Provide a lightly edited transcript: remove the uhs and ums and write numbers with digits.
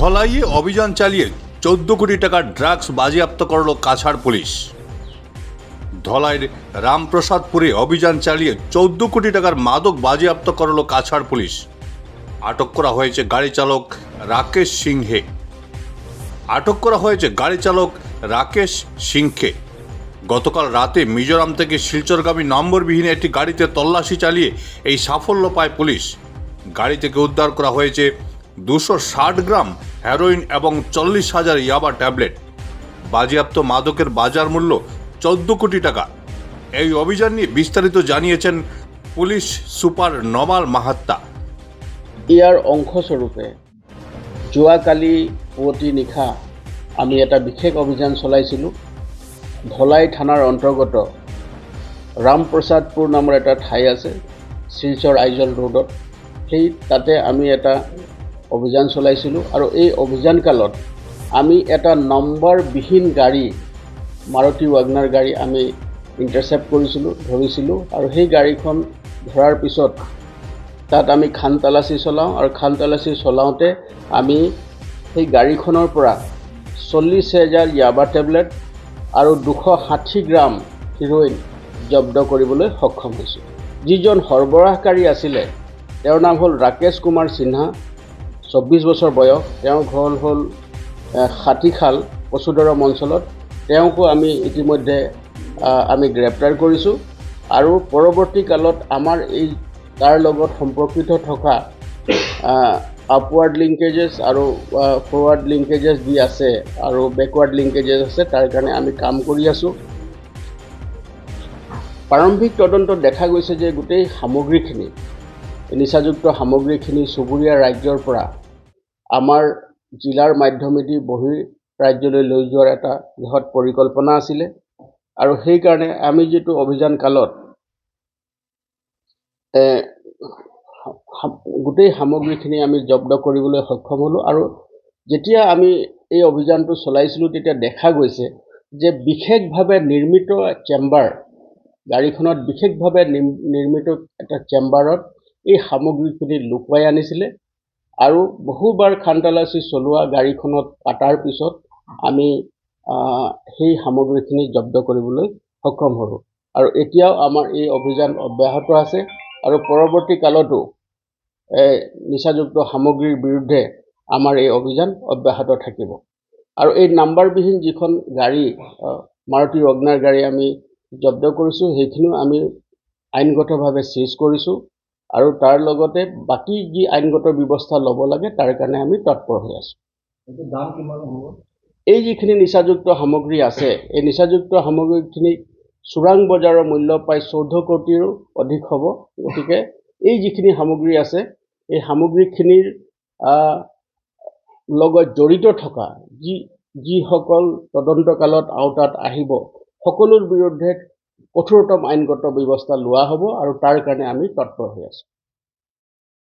ধলাইয়ে অভিযান চালিয়ে 14 কোটি টাকার ড্রাগস বাজেয়াপ্ত করল কাছাড় পুলিশ। ধলাইয়ের রামপ্রসাদপুরে অভিযান চালিয়ে 14 কোটি টাকার মাদক বাজেয়াপ্ত করল কাছাড় পুলিশ। আটক করা হয়েছে গাড়ি চালক রাকেশ সিংকে। গতকাল রাতে মিজোরাম থেকে শিলচরগামী নম্বরবিহীন একটি গাড়িতে তল্লাশি চালিয়ে এই সাফল্য পায় পুলিশ। গাড়ি থেকে উদ্ধার করা হয়েছে 260 গ্রাম হেরোইন এবং 40,000 ইয়াবা ট্যাবলেট। বাজেয়াপ্ত মাদকের বাজার মূল্য 14 কোটি টাকা। এই অভিযান নিয়ে বিস্তারিত জানিয়েছেন পুলিশ সুপার নমাল মাহাত্তা। ইয়াৰ অংশস্বৰূপে যোৱাকালি পুৱতি নিশা আমি এটা বিশেষ অভিযান চলাইছিলোঁ। ধলাই থানাৰ অন্তৰ্গত ৰামপ্ৰসাদপুৰ নামৰ এটা ঠাই আছে শিলচৰ আইজল ৰোডত। সেই তাতে আমি এটা অভিযান চলাইছিলোঁ আৰু এই অভিযান কালত আমি এটা নম্বৰবিহীন গাড়ী মাৰুতি ৱাগনাৰ গাড়ী আমি ইণ্টাৰচেপ্ট ধৰিছিলোঁ আৰু সেই গাড়ীখন ধৰাৰ পিছত তাত আমি খান তালাচী চলাওঁ আৰু খান তালাচী চলাওঁতে আমি সেই গাড়ীখনৰ পৰা 40,000 ইয়াবা টেবলেট আৰু 260 গ্ৰাম হিৰ'ইন জব্দ কৰিবলৈ সক্ষম হৈছোঁ। যিজন সৰবৰাহকাৰী আছিলে তেওঁৰ নাম হ'ল ৰাকেশ কুমাৰ সিনহা, 24 বছৰ বয়স। তেওঁৰ ঘৰ হ'ল হাতীখাল কচুদৰম অঞ্চলত। তেওঁকো আমি ইতিমধ্যে আমি গ্ৰেপ্তাৰ কৰিছোঁ আৰু পৰৱৰ্তী কালত আমাৰ এই তাৰ লগত সম্পৰ্কিত থকা আপৱাৰ্ড লিংকেজেছ আৰু ফৰৱাৰ্ড লিংকেজেছ যি আছে আৰু বেকৱাৰ্ড লিংকেজেছ আছে তাৰ কাৰণে আমি কাম কৰি আছোঁ। প্ৰাৰম্ভিক তদন্তত দেখা গৈছে যে গোটেই সামগ্ৰীখিনি নিচাযুক্ত সামগ্ৰীখিনি চুবুৰীয়া ৰাজ্যৰ পৰা আমাৰ জিলাৰ মাধ্যমেদি বহিৰ ৰাজ্যলৈ লৈ যোৱাৰ এটা বৃহৎ পৰিকল্পনা আছিলে আৰু সেইকাৰণে আমি যিটো অভিযান কালত গোটেই সামগ্ৰীখিনি আমি জব্দ কৰিবলৈ সক্ষম হ'লোঁ। আৰু যেতিয়া আমি এই অভিযানটো চলাইছিলোঁ তেতিয়া দেখা গৈছে যে বিশেষভাৱে নিৰ্মিত চেম্বাৰ, গাড়ীখনত বিশেষভাৱে নিৰ্মিত এটা চেম্বাৰত এই সামগ্ৰীখিনি লুকুৱাই আনিছিলে আৰু বহুবাৰ খান তালাচী চলোৱা গাড়ীখনত কাটাৰ পিছত আমি সেই সামগ্ৰীখিনি জব্দ কৰিবলৈ সক্ষম হ'লোঁ। আৰু এতিয়াও আমাৰ এই অভিযান অব্যাহত আছে আৰু পৰৱৰ্তী কালতো নিচাযুক্ত সামগ্ৰীৰ বিৰুদ্ধে আমাৰ এই অভিযান অব্যাহত থাকিব। আৰু এই নাম্বাৰবিহীন যিখন গাড়ী মাৰুতি ৱাগনাৰ গাড়ী আমি জব্দ কৰিছোঁ সেইখিনিও আমি আইনগতভাৱে চিজ কৰিছোঁ আৰু তাৰ লগতে বাকী যি আইনগত ব্যৱস্থা ল'ব লাগে তাৰ কাৰণে আমি তৎপৰ হৈ আছোঁ। এই যিখিনি নিচাযুক্ত সামগ্ৰী আছে এই নিচাযুক্ত সামগ্ৰীখিনি চোৰাং বজাৰৰ মূল্য প্ৰায় 14 কোটিৰো অধিক হ'ব। গতিকে এই যিখিনি সামগ্ৰী আছে এই সামগ্ৰীখিনিৰ লগত জড়িত থকা যিসকল তদন্তকালত আওতাত আহিব সকলোৰ বিৰুদ্ধে কঠোৰতম আইনগত ব্যৱস্থা লোৱা হ'ব আৰু তাৰ কাৰণে আমি তৎপৰ হৈ আছোঁ।